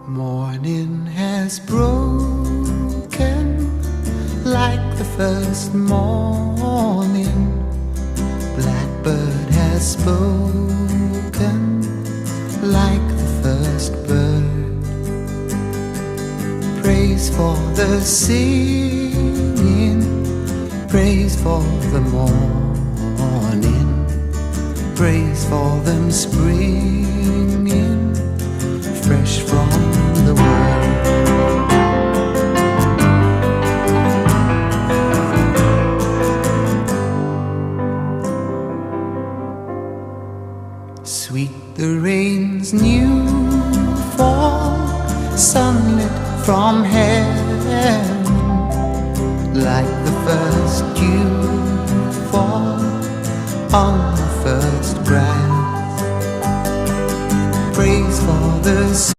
Morning has broken like the first morning. Blackbird has spoken like the first bird. Praise for the singing, praise for the morning, praise for them springing fresh from the world. Sweet the rain's new fall, sunlit from heaven, like the first dew fall on